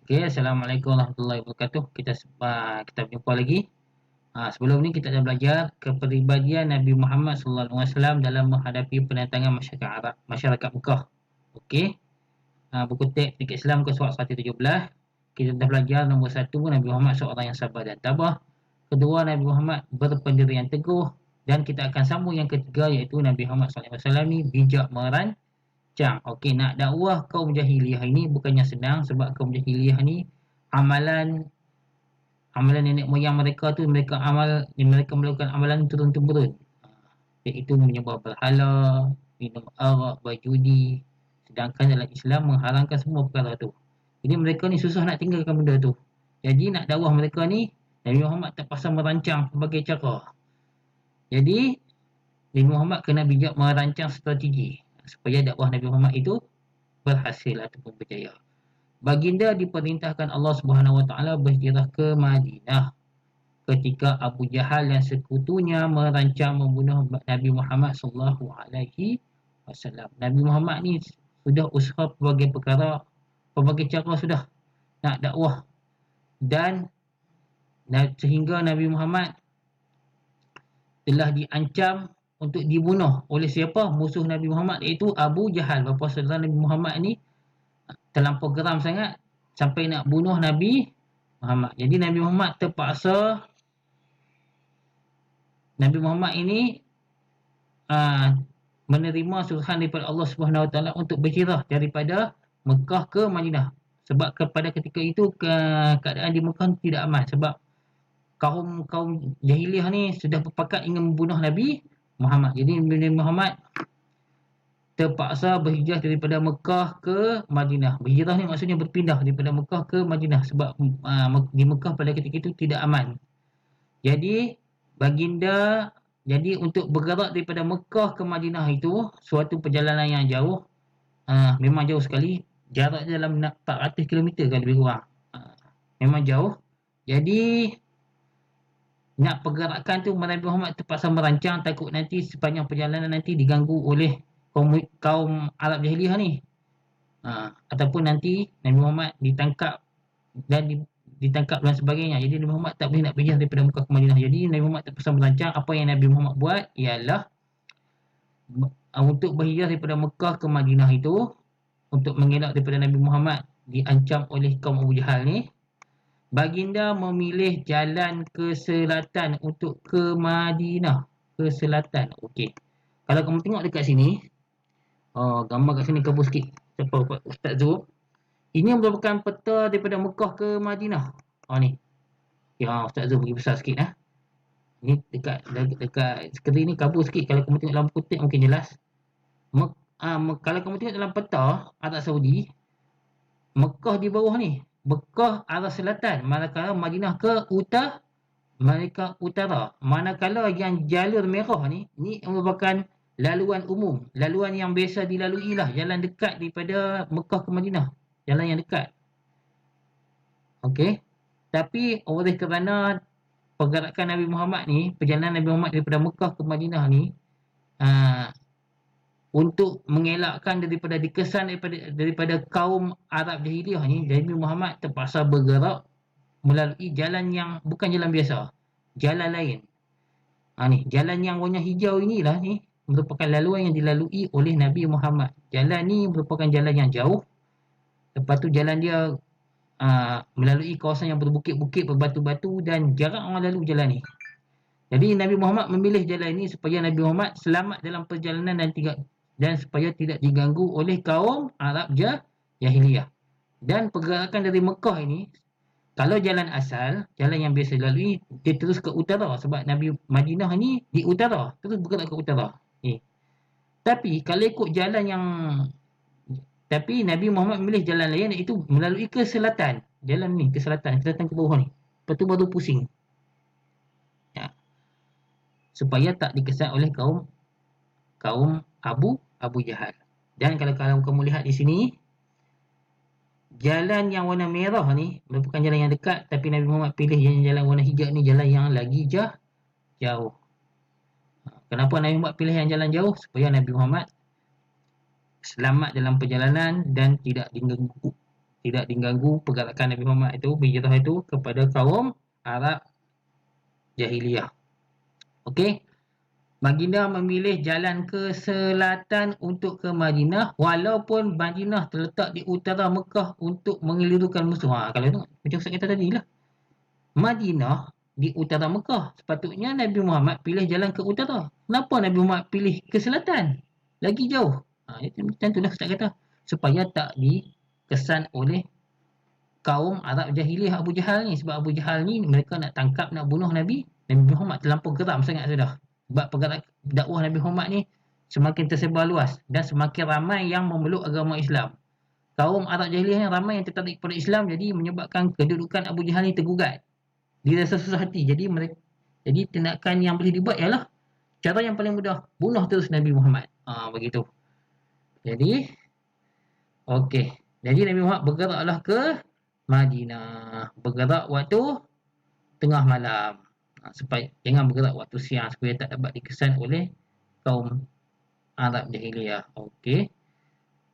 Okay, Assalamualaikum warahmatullahi wabarakatuh. Kita berjumpa lagi. Sebelum ni kita dah belajar kepribadian Nabi Muhammad SAW dalam menghadapi penentangan masyarakat Mekah. Okey. Buku teks Sedikit Islam ke surat 117. Kita dah belajar nombor 1, Nabi Muhammad seorang yang sabar dan tabah. Kedua, Nabi Muhammad berpendirian teguh. Dan kita akan sambung yang ketiga, iaitu Nabi Muhammad SAW ni bijak merancang. Okey, nak dakwah kaum jahiliyah ini bukannya senang, sebab kaum jahiliyah ni amalan amalan nenek moyang mereka tu mereka melakukan amalan turun-temurun, iaitu menyembah berhala, minum arak, berjudi, sedangkan dalam Islam mengharamkan semua perkara tu. Jadi mereka ni susah nak tinggalkan benda tu. Jadi nak dakwah mereka ni, Nabi Muhammad terpaksa merancang berbagai cara. Jadi Nabi Muhammad kena bijak merancang strategi supaya dakwah Nabi Muhammad itu berhasil ataupun berjaya. Baginda diperintahkan Allah Subhanahu Wa Taala berhijrah ke Madinah ketika Abu Jahal dan sekutunya merancang membunuh Nabi Muhammad sallallahu alaihi wasallam. Nabi Muhammad ni sudah usaha pelbagai perkara, pelbagai cara sudah nak dakwah, dan sehingga Nabi Muhammad telah diancam untuk dibunuh oleh siapa? Musuh Nabi Muhammad, iaitu Abu Jahal. Bapa saudara Nabi Muhammad ni terlampau geram sangat sampai nak bunuh Nabi Muhammad. Jadi Nabi Muhammad terpaksa, Nabi Muhammad ini menerima suruhan daripada Allah Subhanahu Wa Taala untuk berhijrah daripada Mekah ke Madinah. Sebab pada ketika itu keadaan di Mekah tidak aman, sebab kaum jahiliyah ni sudah berpakat ingin membunuh Nabi Muhammad. Jadi Nabi Muhammad terpaksa berhijrah daripada Mekah ke Madinah. Berhijrah ni maksudnya berpindah daripada Mekah ke Madinah, sebab di Mekah pada ketika itu tidak aman. Jadi untuk bergerak daripada Mekah ke Madinah itu suatu perjalanan yang jauh, memang jauh sekali. Jaraknya dalam 400 km kan, lebih kurang. Memang jauh. Jadi nak pergerakan tu Nabi Muhammad terpaksa merancang, takut nanti sepanjang perjalanan nanti diganggu oleh kaum Arab Jahiliyah ni, ataupun nanti Nabi Muhammad ditangkap dan sebagainya. Jadi Nabi Muhammad tak boleh nak berhijrah daripada Mekah ke Madinah. Jadi Nabi Muhammad terpaksa merancang. Apa yang Nabi Muhammad buat ialah untuk berhijrah daripada Mekah ke Madinah itu, untuk mengelak daripada Nabi Muhammad diancam oleh kaum Abu Jahal ni, baginda memilih jalan ke selatan untuk ke Madinah. Ke selatan. Okey. Kalau kamu tengok dekat sini, gambar kat sini kabur sikit. Siapa Ustaz Zul? Ini merupakan peta daripada Mekah ke Madinah. Ni. Ya, Ustaz Zul bagi besar sikit . Ni dekat skrin ni kabur sikit. Kalau kamu tengok dalam kutip mungkin jelas. Kalau kamu tengok dalam peta Arab Saudi, Mekah di bawah ni, Mekah arah selatan, manakala Madinah ke utara. Manakala yang jalur merah ni merupakan laluan umum, laluan yang biasa dilalui lah, jalan dekat daripada Mekah ke Madinah, jalan yang dekat. Okey. Tapi oleh kerana pergerakan Nabi Muhammad ni, perjalanan Nabi Muhammad daripada Mekah ke Madinah ni, untuk mengelakkan daripada dikesan daripada kaum Arab Jahiliyah ni, Nabi Muhammad terpaksa bergerak melalui jalan yang bukan jalan biasa, jalan lain. Ni jalan yang warna hijau inilah ni merupakan laluan yang dilalui oleh Nabi Muhammad. Jalan ni merupakan jalan yang jauh. Lepas tu jalan dia melalui kawasan yang berbukit-bukit, berbatu-batu, dan jarang orang lalu jalan ni. Jadi Nabi Muhammad memilih jalan ini supaya Nabi Muhammad selamat dalam perjalanan dan supaya tidak diganggu oleh kaum Arab Jahiliyah. Dan pergerakan dari Mekah ini, kalau jalan asal, jalan yang biasa dilalui, dia terus ke utara, sebab Nabi Madinah ni di utara, terus bergerak ke utara. Tapi kalau ikut jalan yang Nabi Muhammad memilih jalan lain, iaitu melalui ke selatan. Jalan ni ke selatan ke bawah ni. Lepas tu baru pusing. Supaya tak dikesan oleh kaum Abu Jahal. Dan kalau kamu lihat di sini, jalan yang warna merah ni merupakan jalan yang dekat, tapi Nabi Muhammad pilih jalan warna hijau ni, jalan yang lagi jauh. Kenapa Nabi Muhammad pilih yang jalan jauh? Supaya Nabi Muhammad selamat dalam perjalanan dan tidak diganggu tidak diganggu pergerakan Nabi Muhammad itu, berhijrah itu kepada kaum Arab jahiliyah. Okey. Baginda memilih jalan ke selatan untuk ke Madinah, walaupun Madinah terletak di utara Mekah untuk mengelirukan musuh. Kalau tu macam Ustaz kata tadi lah. Madinah di utara Mekah. Sepatutnya Nabi Muhammad pilih jalan ke utara. Kenapa Nabi Muhammad pilih ke selatan? Lagi jauh. Macam tu lah Ustaz kata. Supaya tak dikesan oleh kaum Arab jahiliyah Abu Jahal ni. Sebab Abu Jahal ni mereka nak tangkap, nak bunuh Nabi Muhammad terlampau geram sangat sudah. Sebab pergerakan dakwah Nabi Muhammad ni semakin tersebar luas dan semakin ramai yang memeluk agama Islam. Kaum Arab jahiliyah yang ramai yang tertarik kepada Islam, jadi menyebabkan kedudukan Abu Jahal ni tergugat. Dia rasa susah hati. Jadi tindakan yang boleh dibuat ialah cara yang paling mudah, bunuh terus Nabi Muhammad. Begitu. Jadi okey. Jadi Nabi Muhammad bergeraklah ke Madinah. Bergerak waktu tengah malam. Supaya jangan bergerak waktu siang supaya tak dapat dikesan oleh kaum Arab jahiliyah. Okey.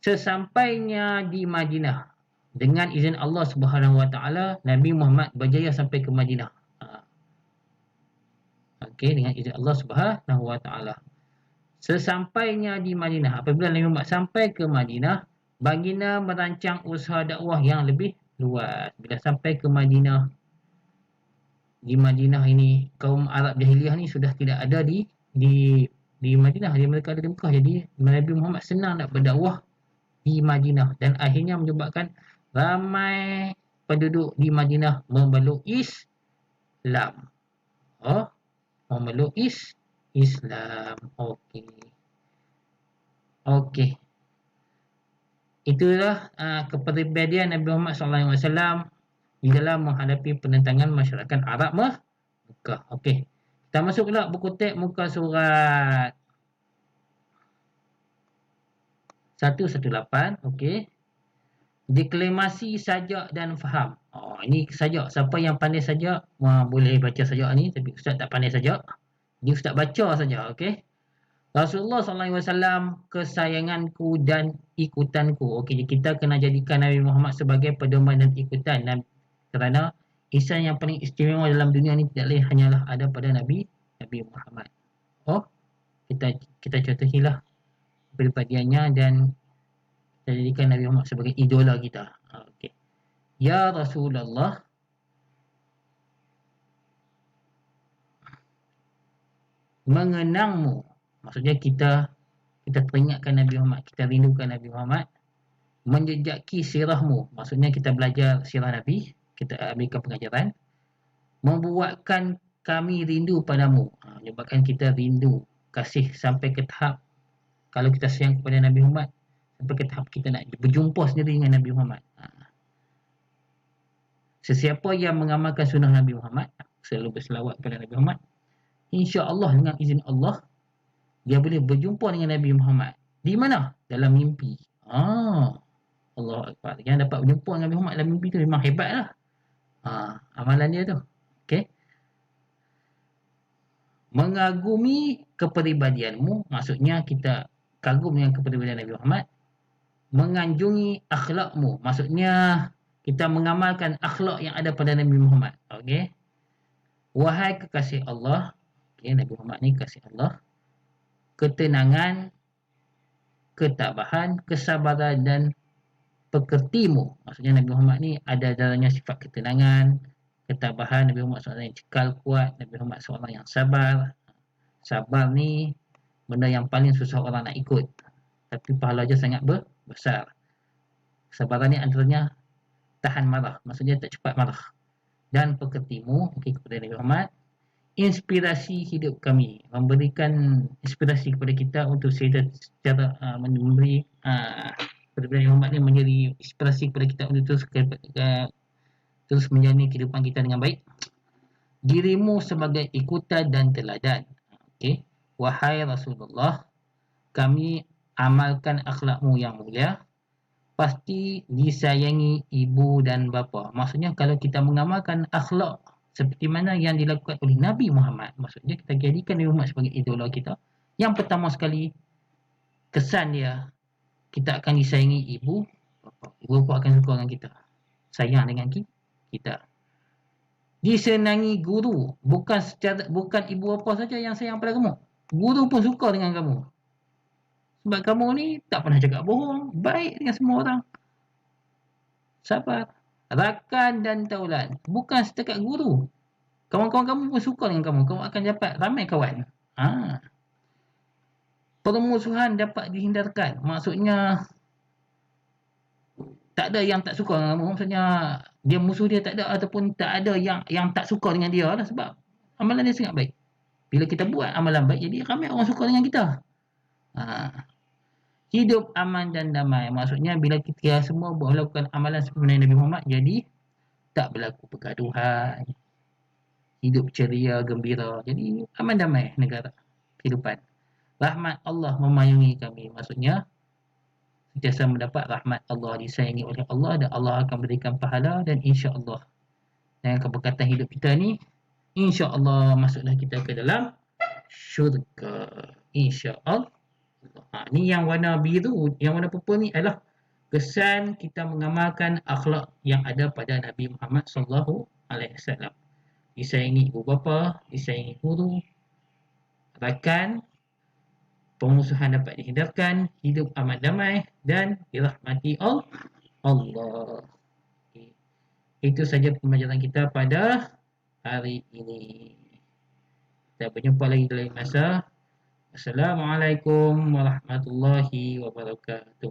Sesampainya di Madinah, dengan izin Allah Subhanahu Wa Taala, Nabi Muhammad berjaya sampai ke Madinah. Okey, dengan izin Allah Subhanahu Wa Taala. Sesampainya di Madinah, apabila Nabi Muhammad sampai ke Madinah, baginda merancang usaha dakwah yang lebih luas. Bila sampai ke Madinah, di Madinah ini kaum Arab jahiliyah ni sudah tidak ada di Madinah, mereka ada di Mekah. Jadi Nabi Muhammad senang nak berdakwah di Madinah dan akhirnya menyebabkan ramai penduduk di Madinah memeluk Islam. Memeluk Islam. Okey. Itulah kepribadian Nabi Muhammad SAW di dalam menghadapi penentangan masyarakat Arab Mekah. Okey. Kita masuk pula buku teks muka surat 118. Okey. Deklamasi sajak dan faham. Ini sajak. Siapa yang pandai sajak boleh baca sajak ni, tapi Ustaz tak pandai sajak. Ni Ustaz baca saja. Okey. Rasulullah SAW kesayanganku dan ikutanku. Okey, kita kena jadikan Nabi Muhammad sebagai pedoman dan ikutan. Kerana ihsan yang paling istimewa dalam dunia ni tidak lain hanyalah ada pada Nabi Muhammad. Kita contohilah kepribadiannya dan kita jadikan Nabi Muhammad sebagai idola kita. Okey. Ya Rasulullah, mengenangmu. Maksudnya kita teringatkan Nabi Muhammad, kita rindukan Nabi Muhammad. Menjejaki sirahmu, maksudnya kita belajar sirah Nabi, kita ambilkan pengajaran. Membuatkan kami rindu padamu, menyebabkan kita rindu, kasih sampai ke tahap kalau kita sayang kepada Nabi Muhammad, sampai ke tahap kita nak berjumpa sendiri dengan Nabi Muhammad. Sesiapa yang mengamalkan sunnah Nabi Muhammad, selalu berselawat kepada Nabi Muhammad, insya-Allah dengan izin Allah dia boleh berjumpa dengan Nabi Muhammad. Di mana? Dalam mimpi. Allahu Akbar. Yang dapat berjumpa dengan Nabi Muhammad dalam mimpi tu memang hebatlah. Amalan dia tu. Okey. Mengagumi kepribadianmu, maksudnya kita kagum dengan kepribadian Nabi Muhammad. Menganjungi akhlakmu, maksudnya kita mengamalkan akhlak yang ada pada Nabi Muhammad. Okey. Wahai kekasih Allah, okey, Nabi Muhammad ni kasih Allah. Ketenangan, ketabahan, kesabaran dan pekertimu. Maksudnya Nabi Muhammad ni ada dalamnya sifat ketenangan, ketabahan. Nabi Muhammad seorang yang cekal kuat. Nabi Muhammad seorang yang sabar. Sabar ni benda yang paling susah orang nak ikut, tapi pahala dia sangat besar. Kesabaran ni antaranya tahan marah, maksudnya tak cepat marah. Dan pekertimu, kepada Nabi Muhammad, inspirasi hidup kami, memberikan inspirasi kepada kita untuk secara memberi Nabi Muhammad ni menjadi inspirasi kepada kita untuk terus menjalani kehidupan kita dengan baik. Dirimu sebagai ikutan dan teladan. Okey. Wahai Rasulullah, kami amalkan akhlakmu yang mulia. Pasti disayangi ibu dan bapa. Maksudnya kalau kita mengamalkan akhlak seperti mana yang dilakukan oleh Nabi Muhammad, maksudnya kita jadikan Nabi Muhammad sebagai idola kita. Yang pertama sekali, kesan dia, kita akan disayangi ibu Ibu bapa akan suka dengan kita, sayang dengan kita. Disenangi guru, bukan ibu bapa saja yang sayang pada kamu, guru pun suka dengan kamu. Sebab kamu ni tak pernah cakap bohong, baik dengan semua orang, sabar. Rakan dan taulan, bukan setakat guru, kawan-kawan kamu pun suka dengan kamu, kamu akan dapat ramai kawan. Permusuhan dapat dihindarkan, maksudnya tak ada yang tak suka dengan kamu, maksudnya dia musuh dia tak ada, ataupun tak ada yang tak suka dengan dia lah, sebab amalan dia sangat baik. Bila kita buat amalan baik, jadi ramai orang suka dengan kita. Hidup aman dan damai, maksudnya bila kita semua melakukan amalan seperti Nabi Muhammad, jadi tak berlaku pergaduhan, hidup ceria gembira, jadi aman damai negara, kehidupan. Rahmat Allah memayungi kami, maksudnya sentiasa mendapat rahmat Allah, disayangi oleh Allah, dan Allah akan berikan pahala, dan insya-Allah dengan keberkatan hidup kita ni, insya-Allah masuklah kita ke dalam syurga, insya-Allah. Ni yang warna biru, yang warna purple ni adalah kesan kita mengamalkan akhlak yang ada pada Nabi Muhammad sallallahu alaihi wasallam. Disayangi ibu bapa, disayangi guru, rakan, pemusuhan dapat dihindarkan, hidup aman damai, dan dirahmati Allah. Okay. Itu saja pembelajaran kita pada hari ini. Kita berjumpa lagi dalam masa. Assalamualaikum warahmatullahi wabarakatuh.